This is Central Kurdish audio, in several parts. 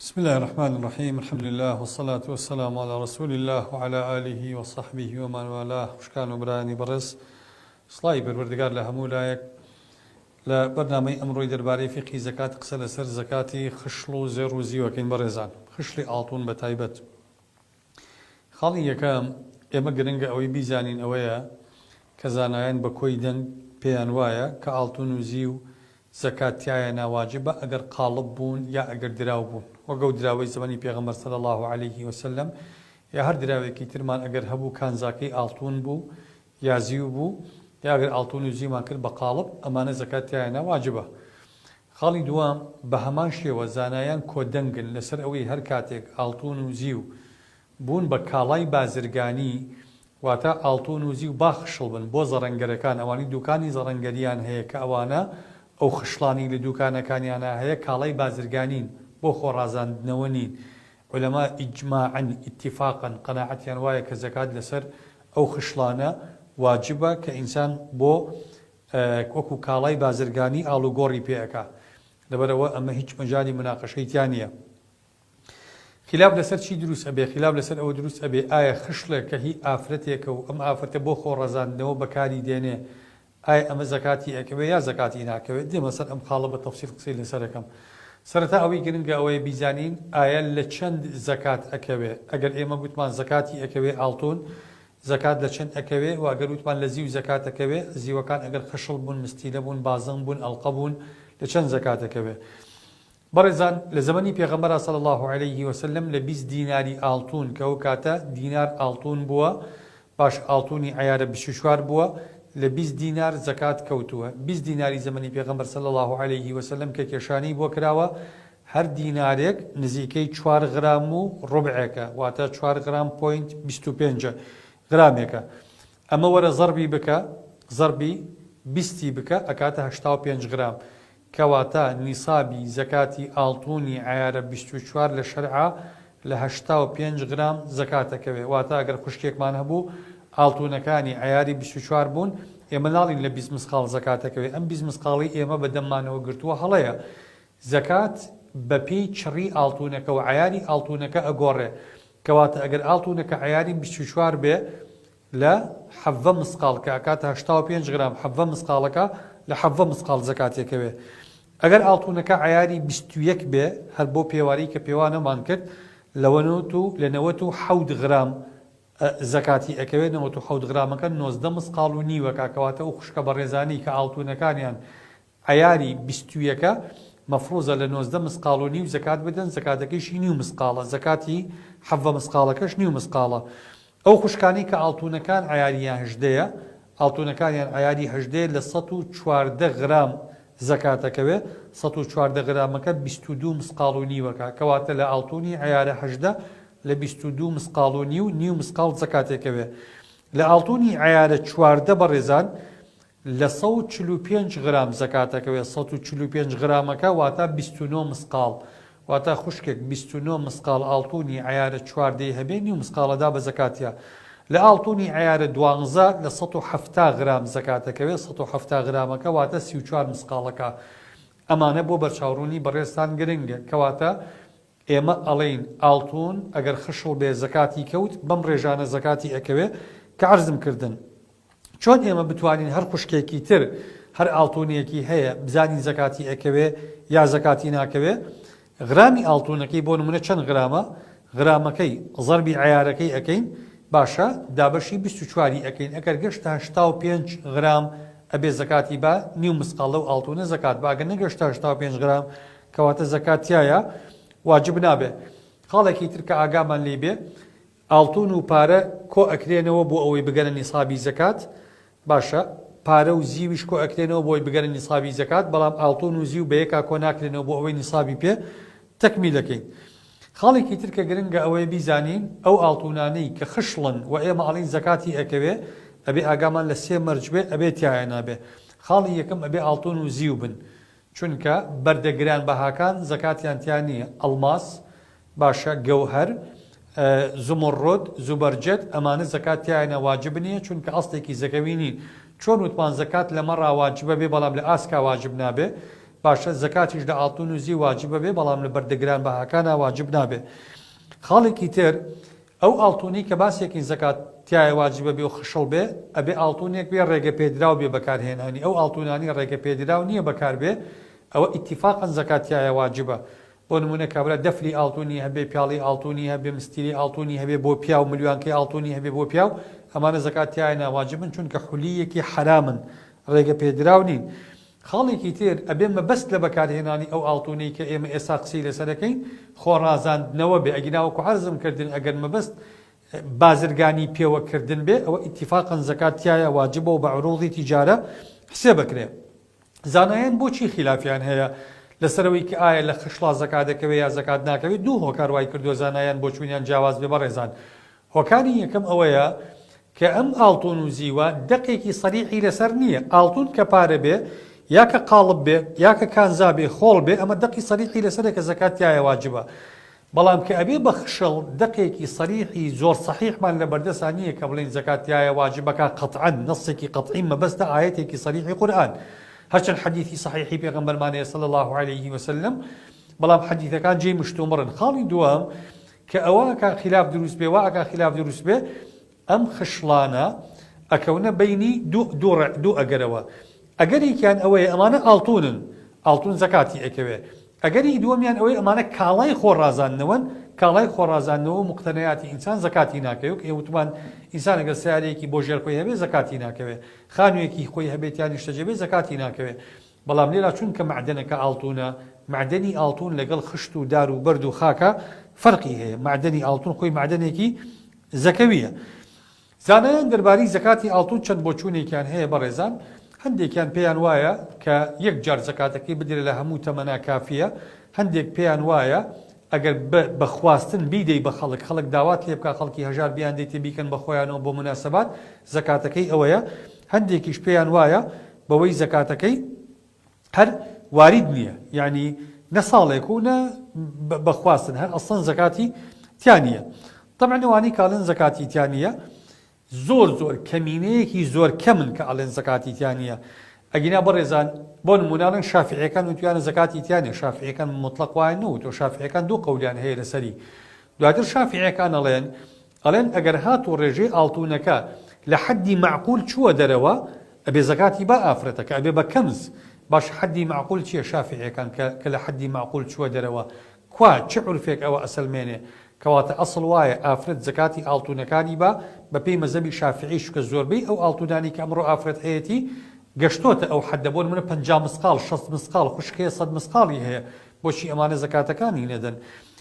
بسم الله الرحمن الرحيم الحمد لله والصلاة والسلام على رسول الله وعلى آله وصحبه ومن والاه وشكان وبراني برز صلاي بالوردقار لهمو لايك لبرنامج أمروي درباري فقهي زكاة قسل سر زكاتي خشلو زيرو زيو كين برزان خشلي آلتون بتايبت خالي يكام ئێمە گرنگە ئەوەی بیزانین ئەوەیە کە زانایان بە کۆی دەنگ پێیان وایە کە ئاڵتون و زی و زەکاتیایە ناواجبە ئەگەر قاڵب بوون یا ئەگەر دراو بوون وەگە و دراوەی زمانی پێغەمبەر صلی الله عليه وسلم یا هەر دراوێکی ترمان ئەگەر هەبوو کانزاکەی ئاڵتون بوو یا زیو بوو یا ئەگەر ئاڵتون و زیمان کرد بە قاڵب ئەمانە زەکاتیایە ناواجبە. خاڵی دووەم بە هەمان شێوە زانایان کۆدەنگن لەسەر ئەوەی هەر کاتێک ئاڵتون و زیو بوون بە کاڵای بازرگانی واتە ئاڵتون و زی و با خشڵ بن بۆ زەڕەنگەرەکان ئەوانی دوکانی زەڕەنگەریان هەیە کە ئەوانە ئەو خشلانی لە دوکانەکانیانە هەیە کاڵای بازرگانین بۆ خۆڕازاندنەوە نین. عولەما ئیجماعەن ئیتیفاقەن قەناعەتیان وایە کە زەکات لەسەر ئەو خشلانە واجبە کە ئینسان بۆ وەکو کاڵای بازرگانی ئاڵوگۆڕی پێەکە. لەبەرەوە ئەمە هیچ مەجالی مناقەشەیتیان نییە. خلاف لەسەر چی دروست ئەبێ؟ خلاف لەسەر ئەوە دروست ئەبێ ئایا خشلێک کە هی ئافرەتێکە و ئەم ئافرەتە بۆ خۆڕەزاندنەوە بەکاری دێنێ ئایا ئەمە زەکاتی ئەکەوێت یا زەکاتی ناکەوێت؟ دێمە سەر ئەم خاڵە بە تەفسیل قسەی لەسەرەکەم. سەرەتا ئەوەی گرنگە ئەوەی بیزانین ئایا لە چەند زەکات ئەکەوێ. ئەگەر ئێمە گوتمان زەکاتی ئەکەوێ ئاڵتون زەکات لە چەند ئەکەوێ و ئەگەر وتمان لە زیو زەکات ئەکەوێ زیوەکان ئەگەر خشڵ بوون مستیلە بوون بازەنگ بوون ئەڵقە بوون لە چەند زەکات ئەکەوێ. بەڕێزان لە زمانی پێغەمبەر صلی الله عليه وسلم لە 20 دیناری ئاڵتون کە ئەو کاتە دینار ئاڵتون بووە باش ئاڵتونی عیارە 24 بووە لە 20 دینار زەکات کەوتووە. 20 دیناری زمانی پێغەمبەر صلی الله عليه وسلم کە کێشانی بۆ کراوە هەر دینارێک نزیکەی 4 غرام و ڕوبعێکە واتە 4 غرام پوینت 25 غرامێکە. ئەمە وەرە زەربی بکە زەربی 20 بکە ئەکاتە 85 غرام کەواتە نیسابی زەکاتی ئاڵتونی عیارە 24 لە شەرعا لە 85 غرام زەکاتەکەوێ. واتە ئەگەر خوشکێکمان هەبوو ئاڵتونەکانی عیاری 24 بوون ئێمە ناڵین لە 20 مسقاڵ زەکاتەکەوێ. ئەم 20 مسقاڵی ئێمە بەدەممانەوە گرتووە هەڵەیە. زەکات بەپێی چڕی ئاڵتونەکە و عیاری ئاڵتونەکە ئەگۆڕێ کەواتە ئەگەر ئاڵتونەکە عیاری 24 بێ لە 7 مسقاڵ کە ئەکاتە 85 غرام 7 مسقاڵەکە لە 7 مسقاڵ زەکاتێکەوێ. ئەگەر ئاڵتونەکە عیاری 21 بێ هەر بۆ پێواری کە پێوانەمان کرد لە 97 غرام زەکاتی ئەکەوێت. 97 غرامەکە 19 مسقاڵ و نیوەکە کەواتە ئەو خوشکە بەڕێزانی کە ئاڵتونەکانیان عیاری 21ەکە مەفروزە لە 19 مسقاڵ و نیو زەکات بدەن زەکاتەکەیشی نیو مسقاڵە زەکاتی 7 مسقاڵەکەش نیو مسقاڵە. ئەو خوشکانی کە ئاڵتونەکان عیاریان 18ەیە ئاڵتونەکانیان عیاری 18 لە 114 غرام زەکاتەکەوێ 114 غرامەکە 22 مسقاڵ و نیوەکە کەواتە لە ئاڵتونی عیارە 18 لە 22 مسقاڵ و نیو مسقاڵ زەکاتێکەوێ. لە ئاڵتونی عیارە 14 بەڕێزان لە 145 غرام زەکاتەکەوێ 145 غرامەکە واتە 29 مسقاڵ واتە خوشکێک 29 مسقاڵ ئاڵتونی عیارە 14 هەبێ نیو مسقاڵەدا بە زەکاتیە. لە ئاڵتونی عیارە 12 لە 170 غرام زەکاتەکەوێت 170 غرامەکە واتە 34 مسقاڵەکە. ئەمانە بۆ بەرچاوڕوونی بەڕێستان گرنگە کەواتە ئێمە ئەڵێین ئاڵتون ئەگەر خشڵ بێ زەکاتی کەوت بەم ڕێژانە زەکاتی ئەکەوێ کە عەرزم کردن. چۆن ئێمە بتوانین هەر خوشکێکی تر هەر ئاڵتونیەکی هەیە بزانین زەکاتی ئەکەوێ یا زەکاتی ناکەوێ؟ غرامی ئاڵتونەکەی بۆ نمونە چەند غرامە؟ غرامەکەی زەربی عیارەکەی ئەکەین باشە دابەشی 24 ئەکەین ئەگەر گەشتە 85 غرام ئەبێ زەکاتی بە نیو مسقاڵە و ئاڵتونە زەکات باگە نەگەشتە 85 غرام کەواتە زەکاتیایە واجب نابێ. خاڵێکی تر کە ئاگامان لێ بێ ئاڵتون و پارە کۆ ئەکرێنەوە بۆ ئەوەی بگەنە نیسابی زەکات باشە پارە و زیویش کۆ ئەکرێنەوە بۆی بگەنە نیسابی زەکات بەڵام ئاڵتون و زیو بەیەکا کۆ ناکرێنەوە بۆ ئەوەی نیسابی پێ تەکمیلەکەین. خاڵێکی تر کە گرنگە ئەوەی بیزانین ئەو ئاڵتونانەی کە خشڵن و ئێمە ئەڵین زەکاتی ئەکەوێ ئەبێ ئاگامان لە 3 مەرج بێ ئەبێ تایە نابێ. خاڵی یەکەم ئەبێ ئاڵتون و زیو بن چونکە بەردەگران بەهاکان زەکاتیان تیان نییە. ئەڵماس باشە گەوهەر زمڕۆد زوبەرجەت ئەمانە زەکاتیانە واجب نییە چونکە ئەستێکی زەکەوی نین. چۆن وتمان زەکات لەمە ڕاواجبە بێ بەڵام لە ئاسکا واجب نابێ؟ باشە زەکاتیش لە ئاڵتون و زی واجبە بێ بەڵام لە بەردەگران بەهاکانە واجب نابێ. خاڵێکی تر ئەو ئاڵتونی کە باسێکی زەکات تایە واجبە بێ و خشڵ بێ ئەبێ ئاڵتونێک بێ ڕێگە پێدراو بێ بەکارهێنانی ئەو ئاڵتونانی ڕێگە پێدراو نییە بەکار بێ ئەوە ئیتیفاقاً زەکاتیایە واجبە. بۆ نمونە کابرا دەفری ئاڵتونی هەبێ پیاڵی ئاڵتونی هەبێ مستیری ئاڵتونی هەبێ بۆ پیا و ملیوانکەی ئاڵتونی هەبێ بۆ پیا و ئەمانە زەکاتیایە ناواجبن چونکە حولیەکی حرامن ڕێگە پێدراو نین. خاڵێکی تر ئەبێ مەبەست لە بەکارهێنانی ئەو ئاڵتونەی کە ئێمە ئێستا قسەی لەسەرەکەین خۆڕازاندنەوە بێ ئەگیناوەکو عەرزم کردن ئەگەر مەبەست بازرگانی پێوەکردن بێ ئەوە ئیتیفاقاً زەکاتیایە واجبە و بە عروضی تیجارە حسێ بکرێ. زانایان بۆچی خلافیان هەیە لەسەرەوەی کە ئایا لە خشڵا زەکات دەکەوێت یا زەکات ناکەوێت دوو هۆکار وای کردووە زانایان بۆ چوونیان جیاواز بێ بەڕێزان. هۆکاری یەکەم ئەوەیە کە ئەم ئاڵتون و زیوە دەقێکی سەریحی لەسەر نییە. ئاڵتون کە پارە بێ یا کە قاڵب بێ یا کە کانزا بێ خۆڵ بێ ئەمە دەقی سەریحی لەسەرە کە زەکاتیایە واجبە. بەڵام کە ئەبێ بە خشەڵ دەقێکی سەریحی زۆر سەحیحمان لە بەردەسان نییە کە بڵین زەکاتیایە واجبەکە قەتعەن نەسێکی قەتعی مەبەستە ئایەتێکی سەریحی قورئان. هەرچەند حەدیثی صحیحی پێغەمبەرمانەیە صلی الله عليه وسلم بەڵام حەدیثەکان جێی مشتومڕن. خاڵی دووەم کە ئەوە ئەکا خلاف دروست بێ وا ئەکا خلاف دروست بێ ئەم خشڵانە ئەکەونە بینی دوو ئەگەرەوە. ئەگەرێکیان ئەوەیە ئەمانە ئاڵتونن ئاڵتون زەکاتی ئەکەوێ. ئەگەری دووەمیان ئەوەی ئەمانە کاڵای خۆڕازاندنەوەن کاڵای خۆڕازاندنەوە و مقتەنەیاتی ئینسان زەکاتی ناکەوێت. ئێوتمان ئینسان ئەگەر سیارەیەکی بۆ ژێرخۆی هەبێ زەکاتی ناکەوێت، خانوویەکی خۆی هەبێتیان شتەجێبێ زەکاتی ناکەوێت. بەڵام لێرا چونکە معدنەکە ئاڵتونە معدنی ئاڵتون لەگەڵ خشت و دار و بەرد و خاکە فەرقی هەیە. معدنی ئاڵتون خۆی معدنێکی زەکەویە. زانایان دەربارەی زەکاتی ئاڵتون چەند بۆچوونێکیان هەیە بەڕێزان. هەندێکیان پێیان وایە کە یەک جار زەکاتەکەی بدرێت لە هەموو تەمەنا کافیە. هەندێک پێیان وایە ئەگەر بە خواستن بیدەی بە خەڵک داوات لێ بکە خەڵکی هەژار بیان دەیتێ بیکەن بە خۆیانەوە بۆ مناسەبات زەکاتەکەی ئەوەیە. هەندێکیش پێیان وایە بەوەی زەکاتەکەی هەر وارد نییە، یعنی نە ساڵێک و نە بەخواستن هەر ئەسڵەن زەکاتی تیانە. طبعا ئەوانەی کاڵن زەکاتی تیانە زۆر کەمینەیەکی زۆر کەمن کە ئەڵێن زەکاتی تیانە. ئەگینا بەڕێزان بۆ نمونانن شافعیەکان وتویانە زەکاتی تیانێ. شافعیەکان مطلق وایە نەوت و شافعیەکان دوو قەولیان هەیە لەسەری. دواتر شافعیەکان ئەڵێن ئەگەر هات و ڕێژەی ئاڵتونەکە لە حەدی معقول چووە دەرەوە ئەبێ زەکاتی با ئافرەتەکە ئەبێ بە کەمز. باش حەدی معقول چییە شافعیەکان کە لە حەدی معقول چووە دەرەوە کوا چ عورفێک ئەوە ئەسەلمێنێ کەواتە ئەسڵ وایە ئافرەت زەکاتی ئاڵتونەکانی با بە پێی مەزەبی شافعیش کە زۆربەی ئەو ئاڵتونانی کە ئەمڕۆ ئافرەت هەیەی گەشتۆتە ئەو حەدە بۆ منە 50 مسقال 60 مسقال خوشکەیە 100 مسقالی هەیە. بۆچی ئەمانە زەکاتەکانی نەدەن؟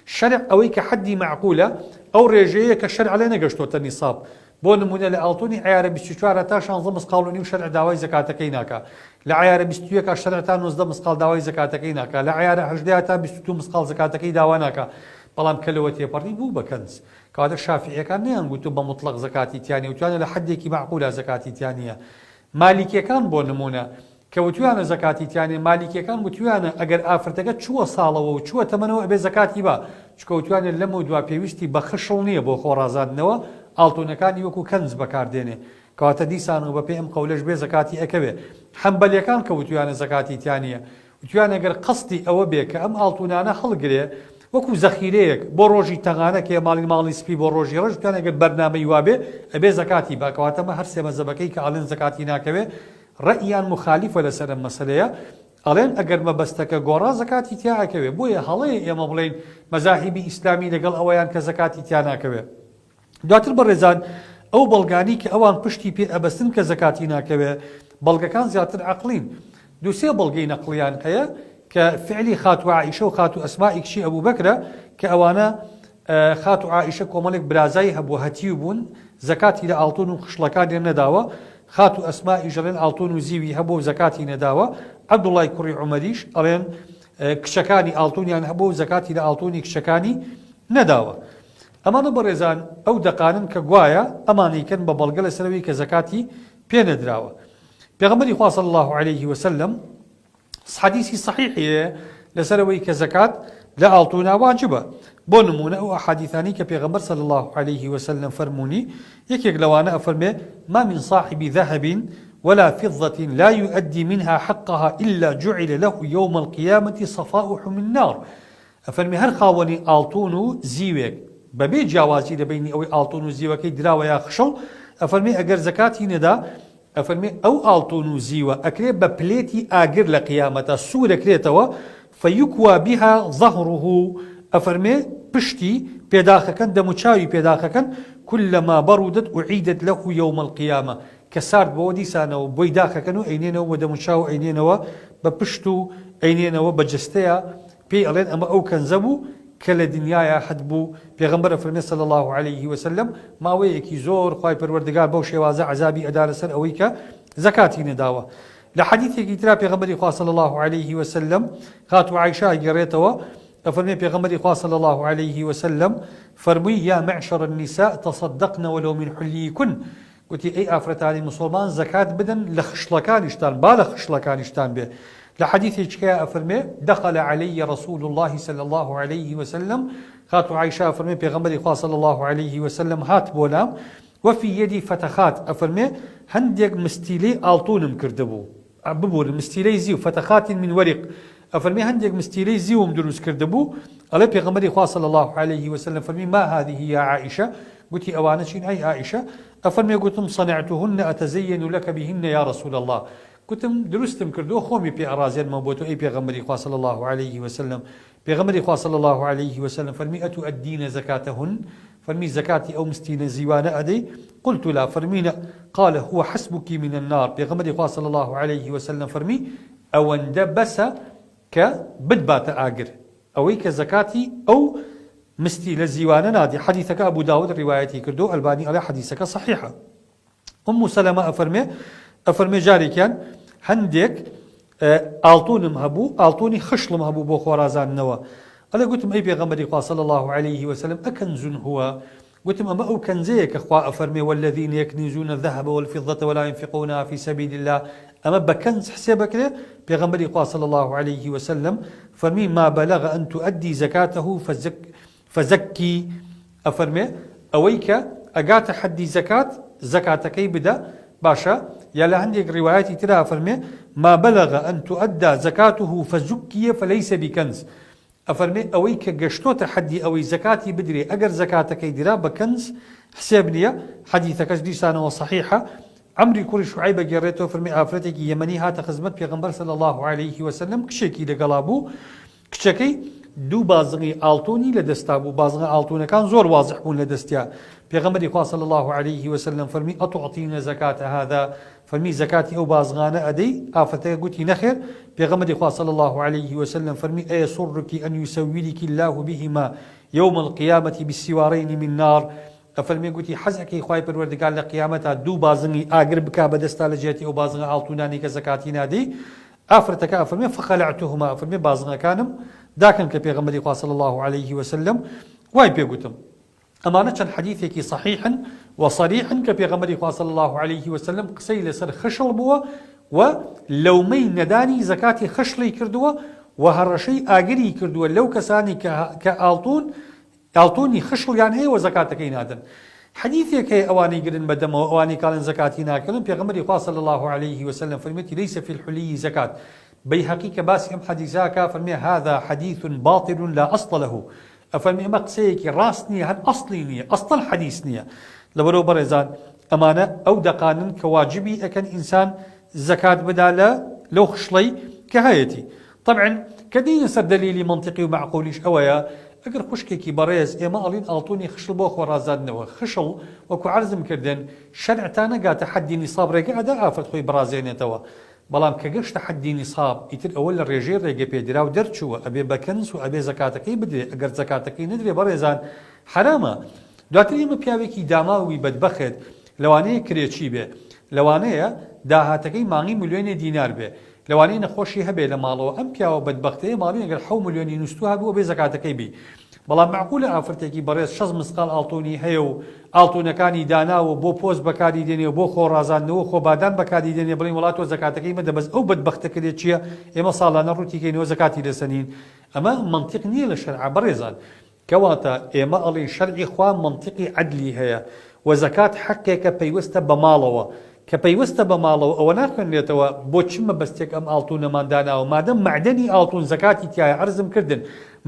شەرع ئەوەی کە حەدی معقولە ئەو ڕێژەیە کە شەرع لێ نەگەشتۆتە نیساب. بۆ نمونە لە ئاڵتونی عیارە 24 تا 16 مسقال و نیو شەرع داوای زەکاتەکەی ناکا. لە عیارە 21 شەرع تا 19 مسقال داوای زەکاتەکەی ناکا. لە عیارە 18 تا 22 مسقال زەکاتەکەی داوا ناکا. بەڵام کە لەوە تێپەڕی بوو بە کەنز. کەواتە شافعیەکان نەیانگوتو بە مطلق زەکاتی تیانە وتوانە لە حەدێکی معقولە زەکاتی تیانە. مالیکیەکان بۆ نمونە کە وتویانە زەکاتی تیانێ مالیکیەکان وتویانە ئەگەر ئافرەتەکە چووە ساڵەوە و چووە تەمەنەوە ئەبێ زەکاتی با چکە وتوانێت لەمە دوا پێویستی بە خشڵ نییە بۆ خۆڕازاندنەوە ئاڵتونەکانی وەکو کەنز بەکاردێنێ. کەواتە دیسان و بە پێ ئەم قەولەش بێ زەکاتی ئەکەوێ. حەمبەلیەکان کە وتویانە زەکاتی تیانە وتویانە ئەگەر قەستی ئەوە بێ کە ئەم ئاڵتونانە هەڵگرێ وەکو زەخیرەیەک بۆ ڕۆژی تەغانە کە ماڵی سپی بۆ ڕۆژی ڕۆژ توانێت ئەگەر بەرنامەی وابێ ئەبێ زەکاتی با. کەواتەمە هەر سێ مەزەبەکەی کە ئاڵێن زەکاتی ناکەوێ ڕەئیان مخالیفە لەسەر ئەم مەسەلەیە. ئەڵێن ئەگەر مەبەستەکە گۆڕا زەکاتی تیا ئەکەوێ. بۆیە هەڵەیە ئێمە بڵێن مەزاهیبی ئیسلامی لەگەڵ ئەوەیان کە زەکاتی تیا ناکەوێ. دواتر بەڕێزان ئەو بەڵگانی کە ئەوان پشتی پێ ئەبەستن کە زەکاتی ناکەوێ بەڵگەکان زیاتر عەقلین. دووسێ بەڵگەی نەقڵیان هەیە کە فعلی خاتو عائیشە و خاتو ئەسمائی کچی ئەبوو بەکرە کە ئەوانە خاتو عائیشە کۆمەڵێک برازایی هەبوو هەتیو بوون زەکاتی لە ئاڵتون و خشڵەکانیان نەداوە. خاتو ئەسمائی ژەڵێن ئاڵتون و زیوی هەبوو زەکاتی نەداوە. عەبدوڵای کوڕی عومەریش ئەڵێن کچەکانی ئاڵتونیان هەبوو زەکاتی لە ئاڵتونی کچەکانی نەداوە. ئەمانە بەڕێزان ئەو دەقانن کە گوایە ئەمانەیکەن بە بەڵگە لەسەرەوەی کە زەکاتی پێ نەدراوە. پێغەمبەری خوا صلی الله عليه وسلم حەدیثی صحیحیە لەسەرەوەی کە زەکات لە ئاڵتونا واجبە. بۆ نمونە ئەو ئەحادیثانی کە پێغەمبەر صلی الله عليه وسلم فەرموونی یەکێک لەوانە ئەفەرمێ ما من صاحب ذهب ولا فضة لا يؤدي منها حقها إلا جعل له يوم القيامة صفائح من نار. أفرمي هر خاوني آلتون زيوك ببي جوازي لبيني أو آلتون زيوكي دراوة يا خشل أفرمي أجر زكاتي ندا أفرمي أو آلتون زيوة أكري ببليتي آجر لقيامة سورة كريتوا فيكوى بها ظهره أفرمي بشتي بيداخكا دموشاوي بيداخكا كلما بردت أعيدت له يوم القيامة كسارد بودي سانو بويداخكا أينينو ودموشاو أينينو ببشتو أينينو بجستيا بي ألين أما أو كنزبو كلا دنيايا حدبو بيغمبر فرمي صلى الله عليه وسلم ما ويكي زور خواي پروردگار بو شوازة عذابي أدار سر أويكا زكاتي نداوة لحديث يترى بيغمبر إخوة صلى الله عليه وسلم خاتو عائشة قريتوا فرمي بيغمبر إخوة صلى الله عليه وسلم فرمي يا معشر النساء تصدقن ولو من حليكن قلت أي أفرتاني مسلمان زكاة بدن لخشلكانشتان بالا خشلكانشتان به لحديث إشكاء فرمي دخل علي رسول الله صلى الله عليه وسلم خاتو عائشة فرمي بيغمبر إخوة صلى الله عليه وسلم هات بولام وفي يدي فتخات أفرمي هندق مستيلي آلتون مكردبو ببول مستيلي زيو فتخات من ورق أفرمي هندق مستيلي زيو مدروس كردبو ألا بيغمبر إخوة صلى الله عليه وسلم فرمي ما هذه يا عائشة قلت أوانشين أي عائشة أفرمي قلتم صنعتهن أتزين لك بهن يا رسول الله كنتم درستم كردو خومي بي أرازيل موبوتو أي بيغمبر إخوة صلى الله عليه وسلم بيغمبر إخوة صلى الله عليه وسلم فرمي أتؤدين زكاتهن فرمي زكاتي أو مستين زيوان أدي قلت لا فرمينا قال هو حسبك من النار بيغمبر إخوة صلى الله عليه وسلم فرمي أو اندبس كبدبات آجر أو كزكاتي أو مستي لزيوان نادي حديثك أبو داود روايتي كردو الباني على حديثك صحيحة أم سلمة أفرمي جاري كان هندك آلتون مهبو آلتوني خشل مهبو بو خوارازان نوا ألا قلتم أي بيغمبر صلى الله عليه وسلم أكنز هو قلتم أما أو كنزيك أخوة أفرمي والذين يكنزون الذهب والفضة ولا ينفقونها في سبيل الله أما بكنز حسابك له بيغمبر صلى الله عليه وسلم فرمي ما بلغ أن تؤدي زكاته فزكي أفرمي أويك أقات حدي زكاتك بدا باشا يلا عندك روايات ترى أفرمي ما بلغ أن تؤدى زكاته فزكي فليس بكنز أفرمي أويك قشتو تحدي أوي زكاتي بدري أجر زكاتك يدرا بكنز حسابني حديثك لسانه وصحيحة عمري كل شعيبة جريته فرمي آفرتك يمني هات خزمت بيغمبر صلى الله عليه وسلم كشكي لقلابو كشكي دو بازغي آلتوني لدستابو بازغي آلتوني كان زور واضح بون لدستيا بيغمبر صلى الله عليه وسلم فرمي أتعطينا زكاة هذا فرمي زكاتي أو بازغانا أدي آفتك قلت نخير بيغمبر صلى الله عليه وسلم فرمي أيسرك أن يسويلك الله بهما يوم القيامة بالسوارين من نار فرمي قلت حزك خواهي پروردگار لقيامتها دو بازغي آقر بكا بدستا لجيتي أو بازغي آلتوناني كزكاتي نادي آفرتك أفرمي فخلعتهما أفرمي بازغي كانم داكن كبيغمبر صلى الله عليه وسلم واي بيقولتم أمانة كان حديثك صحيحا وصريحا كبيغمبر صلى الله عليه وسلم قسيل سر خشل بوا ولومين نداني زكاتي خشلي كردوا وهرشي آقري كردوا لو كساني كآلتوني خشل يعني هي وزكاتك ينادن حديثك هي أواني قرن بدم وأواني كالن زكاتي ناكلن بيغمبر صلى الله عليه وسلم فرمتي ليس في الحلي زكاة بيحقيقة باسم حديثاك فرمي هذا حديث باطل لا أصل له أفرمي مقسيك راسني هن أصليني أصل حديثني لبرو برزان أمانة أو دقانن كواجبي أكن إنسان زكاة بدالة لو خشلي كهايتي طبعا كدين يصير دليلي منطقي ومعقوليش أويا أقر خشكي بريز إما ألين ألطوني خشل بوخ ورازادنا خشل وكو عرزم كردن شرعتانا قا تحدي نصاب ريقا أدا آفت خوي برازيني توا بلام كجش تحدي نصاب يتر أول الرجال رجع بيدرا ودرتشوا أبي بكنس وأبي زكاتك بدري أجر زكاتك ندري بريزان حرامة دواتري ما بياويكي داماوي بدبخت لوانه كريتشي به لوانه داهاتكي مانغي مليون دينار به لوانه نخوشي هبه لمالو ام بياو بدبخته مالين اگر حو مليون نستوها بو أبي زكاتك بي بلام معقولة آفرتكي بريز شز مسقال ألطوني هيو ئاڵتونەکانی داناوە بۆ پۆست بەکاری دێنێ و بۆ خۆڕازاندنەوە خۆبادان بەکاری دێنێ بڵین وڵات تۆ زەکاتەکەی مەدە بەس ئەو بەدبەختەکە چییە ئێمە ساڵانە ڕوتیکەینەوە زەکاتی لەسەنین ئەمە منطق نییە لە شەرع بەڕێزان کەواتە ئێمە ئەڵێن شەرعی خوا منطقی عەدلی هەیە و زەکات حەقێکە پەیوەستە بە ماڵەوە کە پەیوەستە بە ماڵەوە ئەوە ناخوێنرێتەوە بۆ چمە بەستێک ئەم ئاڵتونەمانداناوە مادەم معدەنی ئاڵتون زەکاتی تایە عەرزم کردن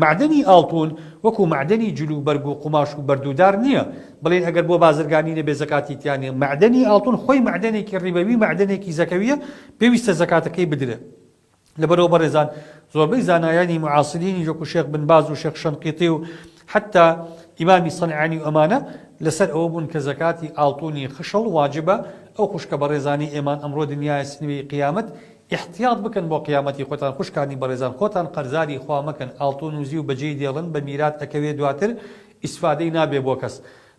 معدەنی ئاڵتون وەکو معدەنی جلو بەرگ و قوماش و بەردوودار نییە بڵێن ئەگەر بۆ بازرگانی نەبێ زەکاتی تیانێ معدەنی ئاڵتون خۆی معدەنێکی ڕیبەوی معدەنێکی زەکەویە پێویستە زەکاتەکەی بدرێ لەبەرەوە بەڕێزان زۆربەی زانایانی معاصرینی وەکو شێخ بن باز و شێخ شەنقیطی و حتا ئیمامی سەنعانی و ئەمانە لەسەر ئەوە بوون کە زەکاتی ئاڵتونی خشەڵ واجبە ئەو خوشکە بەڕێزانی ئێمان ئەمڕۆ دنیای سنوی قیامەت احتیاط بکەن بۆ قیامەتی خۆتان خوشکانی بەڕێزان خۆتان قەرزاری خوا مەکەن ئاڵتون و زی و بەجێی دێڵن بە میرات ئەکەوێ دواتر ئیسفادەی نابێ بۆ کەس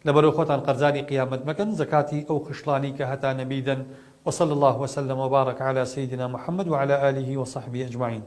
لەبەرەوە خۆتان قەرزاری قیامەت مەکەن زەکاتی ئەو خشلانی کە هەتا نەبیدەن وصلى الله وسلم وبارك على سيدنا محمد وعلى آله وصحبه أجمعين